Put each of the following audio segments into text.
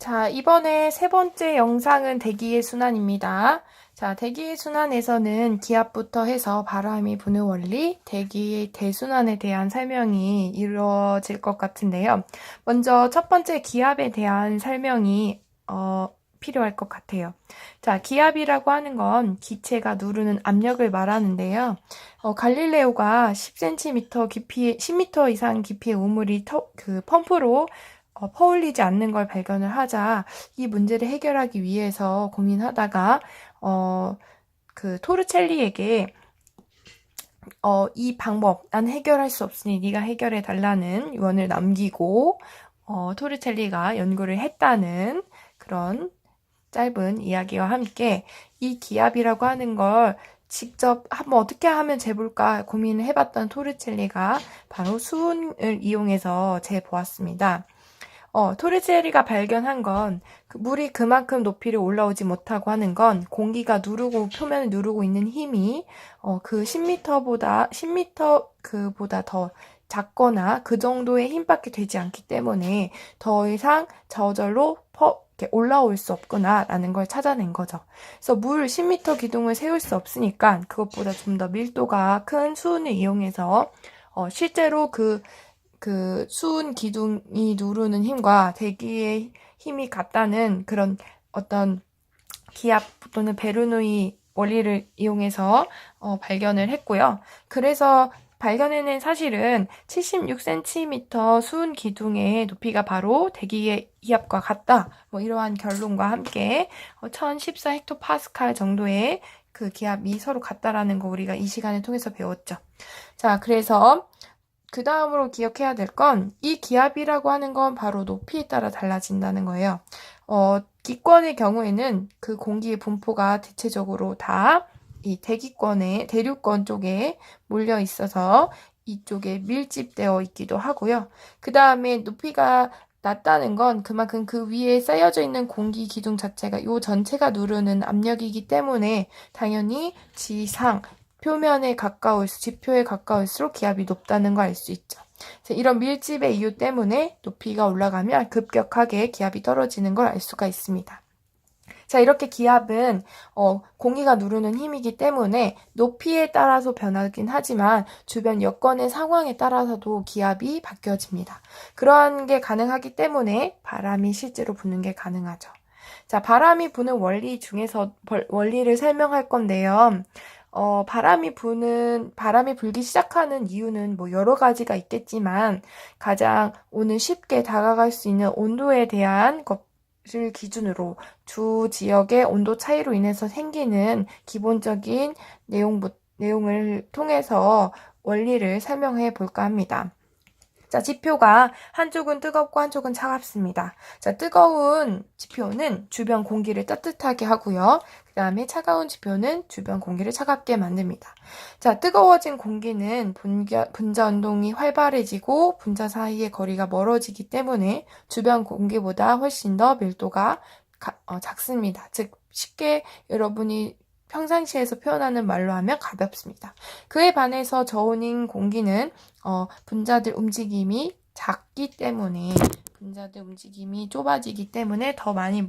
자, 이번에 세 번째 영상은 대기의 순환입니다. 자, 대기의 순환에서는 기압부터 해서 바람이 부는 원리, 대기의 대순환에 대한 설명이 이루어질 것 같은데요. 먼저 첫 번째 기압에 대한 설명이 필요할 것 같아요. 자, 기압이라고 하는 건 기체가 누르는 압력을 말하는데요. 갈릴레오가 10cm 깊이, 10m 이상 깊이의 우물이 펌프로 퍼올리지 않는 걸 발견을 하자 이 문제를 해결하기 위해서 고민하다가 토르첼리에게 이 방법 난 해결할 수 없으니 네가 해결해 달라는 유언을 남기고 토르첼리가 연구를 했다는 그런 짧은 이야기와 함께 이 기압이라고 하는 걸 직접 한번 어떻게 하면 재볼까 고민을 해봤던 토르첼리가 바로 수은을 이용해서 재보았습니다. 토르체리가 발견한 건 물이 그만큼 높이를 올라오지 못하고 하는 건 공기가 표면을 누르고 있는 힘이 그 10m 그보다 더 작거나 그 정도의 힘밖에 되지 않기 때문에 더 이상 저절로 이렇게 올라올 수 없구나라는 걸 찾아낸 거죠. 그래서 물 10m 기둥을 세울 수 없으니까 그것보다 좀 더 밀도가 큰 수은을 이용해서 실제로 그 수은 기둥이 누르는 힘과 대기의 힘이 같다는 그런 어떤 기압 또는 베르누이 원리를 이용해서 발견을 했고요. 그래서 발견해낸 사실은 76cm 수은 기둥의 높이가 바로 대기의 기압과 같다. 이러한 결론과 함께 1014 헥토파스칼 정도의 그 기압이 서로 같다라는 거 우리가 이 시간을 통해서 배웠죠. 자, 그래서 그 다음으로 기억해야 될 건 이 기압이라고 하는 건 바로 높이에 따라 달라진다는 거예요. 기권의 경우에는 그 공기의 분포가 대체적으로 다 이 대륙권 쪽에 몰려 있어서 이쪽에 밀집되어 있기도 하고요. 그 다음에 높이가 낮다는 건 그만큼 그 위에 쌓여져 있는 공기 기둥 자체가 이 전체가 누르는 압력이기 때문에 당연히 표면에 지표에 가까울수록 기압이 높다는 걸 알 수 있죠. 이런 밀집의 이유 때문에 높이가 올라가면 급격하게 기압이 떨어지는 걸 알 수가 있습니다. 자, 이렇게 기압은 공기가 누르는 힘이기 때문에 높이에 따라서 변하긴 하지만 주변 여건의 상황에 따라서도 기압이 바뀌어집니다. 그러한 게 가능하기 때문에 바람이 실제로 부는 게 가능하죠. 자, 바람이 부는 원리 중에서 원리를 설명할 건데요. 바람이 불기 시작하는 이유는 여러 가지가 있겠지만 가장 오늘 쉽게 다가갈 수 있는 온도에 대한 것을 기준으로 주 지역의 온도 차이로 인해서 생기는 기본적인 내용을 통해서 원리를 설명해 볼까 합니다. 자, 지표가 한쪽은 뜨겁고 한쪽은 차갑습니다. 자, 뜨거운 지표는 주변 공기를 따뜻하게 하고요. 그 다음에 차가운 지표는 주변 공기를 차갑게 만듭니다. 자, 뜨거워진 공기는 분자 운동이 활발해지고 분자 사이의 거리가 멀어지기 때문에 주변 공기보다 훨씬 더 밀도가 작습니다. 즉, 쉽게 여러분이 평상시에서 표현하는 말로 하면 가볍습니다. 그에 반해서 저온인 공기는 분자들 움직임이 작기 때문에 분자들 움직임이 좁아지기 때문에 더 많이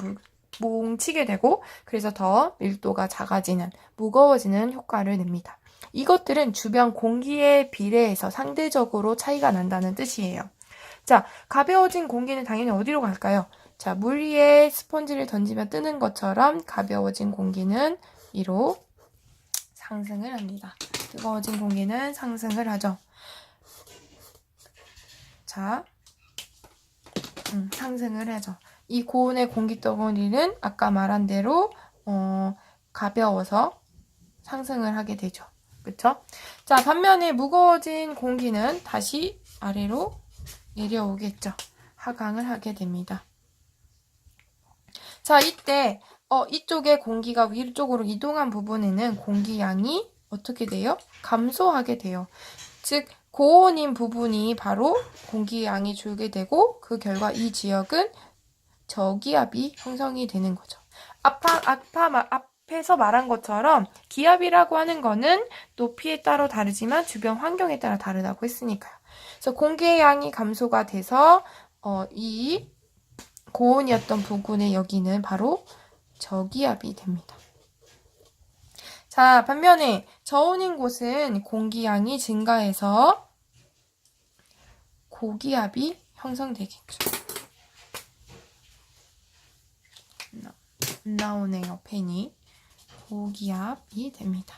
뭉치게 되고 그래서 더 밀도가 작아지는 무거워지는 효과를 냅니다. 이것들은 주변 공기에 비례해서 상대적으로 차이가 난다는 뜻이에요. 자, 가벼워진 공기는 당연히 어디로 갈까요? 자, 물 위에 스펀지를 던지면 뜨는 것처럼 가벼워진 공기는 위로 상승을 합니다. 뜨거워진 공기는 상승을 하죠. 자, 상승을 하죠. 이 고온의 공기 덩어리는 아까 말한 대로 가벼워서 상승을 하게 되죠. 그쵸? 자, 반면에 무거워진 공기는 다시 아래로 내려오겠죠. 하강을 하게 됩니다. 자, 이때 이쪽에 공기가 위쪽으로 이동한 부분에는 공기양이 어떻게 돼요? 감소하게 돼요. 즉, 고온인 부분이 바로 공기양이 줄게 되고 그 결과 이 지역은 저기압이 형성이 되는 거죠. 앞에서 말한 것처럼 기압이라고 하는 거는 높이에 따라 다르지만 주변 환경에 따라 다르다고 했으니까요. 그래서 공기의 양이 감소가 돼서 이 고온이었던 부근에 여기는 바로 저기압이 됩니다. 자, 반면에 저온인 곳은 공기양이 증가해서 고기압이 형성되겠죠. 나오네요, 펜이. 고기압이 됩니다.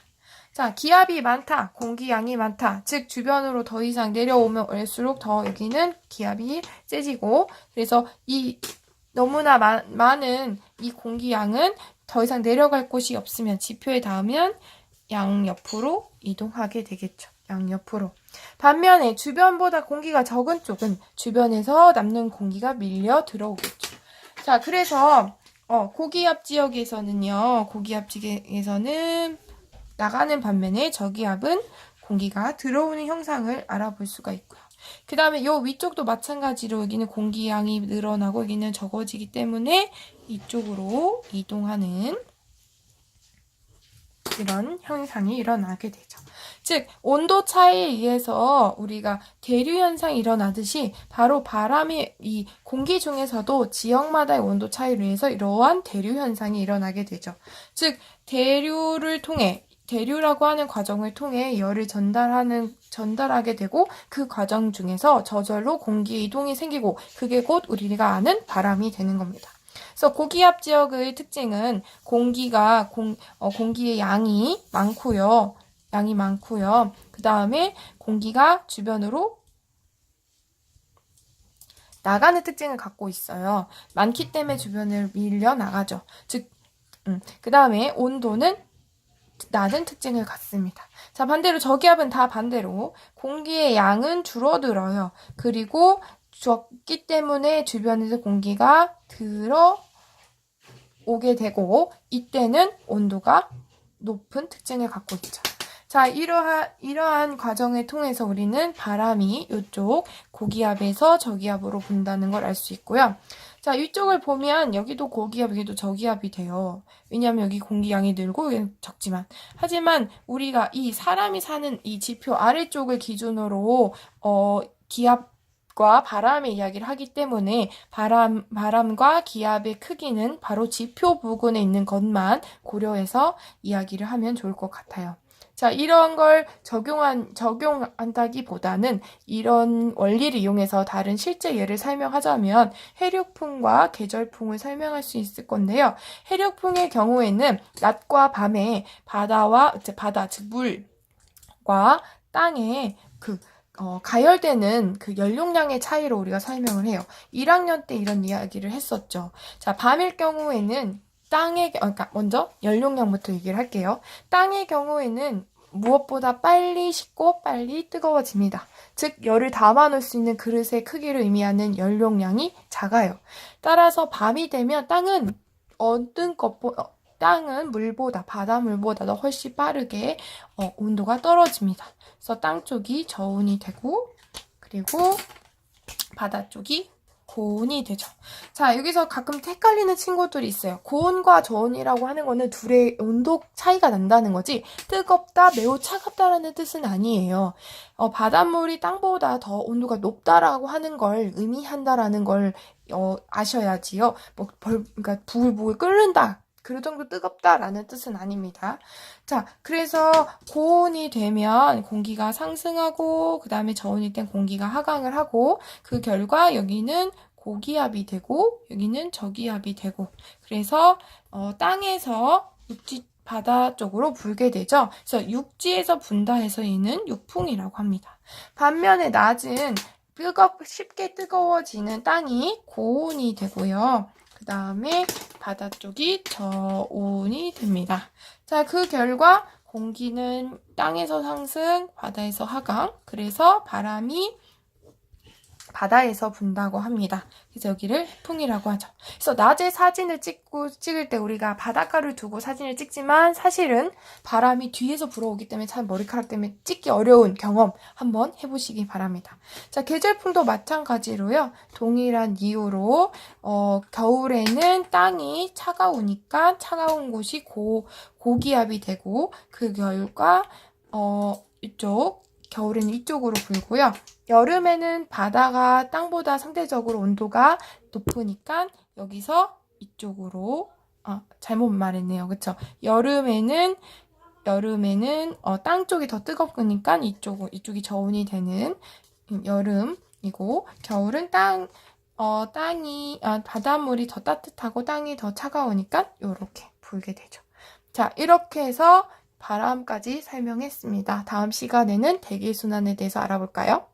자, 기압이 많다, 공기양이 많다. 즉, 주변으로 더 이상 내려오면 올수록 더 여기는 기압이 세지고, 그래서 이 너무나 많은 이 공기양은 더 이상 내려갈 곳이 없으면 지표에 닿으면 양옆으로 이동하게 되겠죠. 양옆으로. 반면에 주변보다 공기가 적은 쪽은 주변에서 남는 공기가 밀려 들어오겠죠. 자, 그래서 고기압 지역에서는요. 고기압 지역에서는 나가는 반면에 저기압은 공기가 들어오는 형상을 알아볼 수가 있고요. 그 다음에 요 위쪽도 마찬가지로 여기는 공기양이 늘어나고 여기는 적어지기 때문에 이쪽으로 이동하는 이런 현상이 일어나게 되죠. 즉, 온도 차이에 의해서 우리가 대류 현상이 일어나듯이 바로 바람의 이 공기 중에서도 지역마다의 온도 차이로 인해서 이러한 대류 현상이 일어나게 되죠. 즉, 대류라고 하는 과정을 통해 열을 전달하게 되고 그 과정 중에서 저절로 공기 이동이 생기고 그게 곧 우리가 아는 바람이 되는 겁니다. 그래서 고기압 지역의 특징은 공기의 양이 많고요. 그 다음에 공기가 주변으로 나가는 특징을 갖고 있어요. 많기 때문에 주변을 밀려 나가죠. 즉, 그 다음에 온도는 낮은 특징을 갖습니다. 자, 반대로 저기압은 다 반대로 공기의 양은 줄어들어요. 그리고 적기 때문에 주변에서 공기가 들어오게 되고 이때는 온도가 높은 특징을 갖고 있죠. 자, 이러한 과정을 통해서 우리는 바람이 이쪽 고기압에서 저기압으로 분다는 걸 알 수 있고요. 자, 이쪽을 보면 여기도 고기압, 여기도 저기압이 돼요. 왜냐하면 여기 공기양이 늘고 여기 적지만. 하지만 우리가 이 사람이 사는 이 지표 아래쪽을 기준으로 기압과 바람의 이야기를 하기 때문에 바람과 기압의 크기는 바로 지표 부근에 있는 것만 고려해서 이야기를 하면 좋을 것 같아요. 자, 이런 걸 적용한다기보다는 이런 원리를 이용해서 다른 실제 예를 설명하자면 해륙풍과 계절풍을 설명할 수 있을 건데요. 해륙풍의 경우에는 낮과 밤에 바다, 즉 물과 땅에 가열되는 그 연용량의 차이로 우리가 설명을 해요. 1학년 때 이런 이야기를 했었죠. 자, 밤일 경우에는 그러니까 먼저 연용량부터 얘기를 할게요. 땅의 경우에는 무엇보다 빨리 식고 빨리 뜨거워집니다. 즉, 열을 담아놓을 수 있는 그릇의 크기를 의미하는 연용량이 작아요. 따라서 밤이 되면 땅은 바닷물보다 훨씬 빠르게 온도가 떨어집니다. 그래서 땅 쪽이 저온이 되고, 그리고 바다 쪽이 고온이 되죠. 자, 여기서 가끔 헷갈리는 친구들이 있어요. 고온과 저온이라고 하는 거는 둘의 온도 차이가 난다는 거지 뜨겁다, 매우 차갑다라는 뜻은 아니에요. 바닷물이 땅보다 더 온도가 높다라고 하는 걸 의미한다라는 걸 아셔야지요. 그러니까 부글부글 끓는다. 그 정도 뜨겁다라는 뜻은 아닙니다. 자, 그래서 고온이 되면 공기가 상승하고 그 다음에 저온일 땐 공기가 하강을 하고 그 결과 여기는 고기압이 되고 여기는 저기압이 되고 그래서 땅에서 바다 쪽으로 불게 되죠. 그래서 육지에서 분다 해서 얘는 육풍이라고 합니다. 반면에 낮은 쉽게 뜨거워지는 땅이 고온이 되고요. 그 다음에 바다 쪽이 저온이 됩니다. 자, 그 결과 공기는 땅에서 상승, 바다에서 하강, 그래서 바람이 바다에서 분다고 합니다. 그래서 여기를 해풍이라고 하죠. 그래서 낮에 사진을 찍을 때 우리가 바닷가를 두고 사진을 찍지만 사실은 바람이 뒤에서 불어오기 때문에 참 머리카락 때문에 찍기 어려운 경험 한번 해보시기 바랍니다. 자, 계절풍도 마찬가지로요. 동일한 이유로 겨울에는 땅이 차가우니까 차가운 곳이 고기압이 되고 그 결과 겨울에는 이쪽으로 불고요. 여름에는 바다가 땅보다 상대적으로 온도가 높으니까 여기서 이쪽으로, 잘못 말했네요. 그쵸? 여름에는 땅 쪽이 더 뜨겁으니까 이쪽이 저온이 되는 여름이고, 겨울은 바닷물이 더 따뜻하고 땅이 더 차가우니까 요렇게 불게 되죠. 자, 이렇게 해서 바람까지 설명했습니다. 다음 시간에는 대기순환에 대해서 알아볼까요?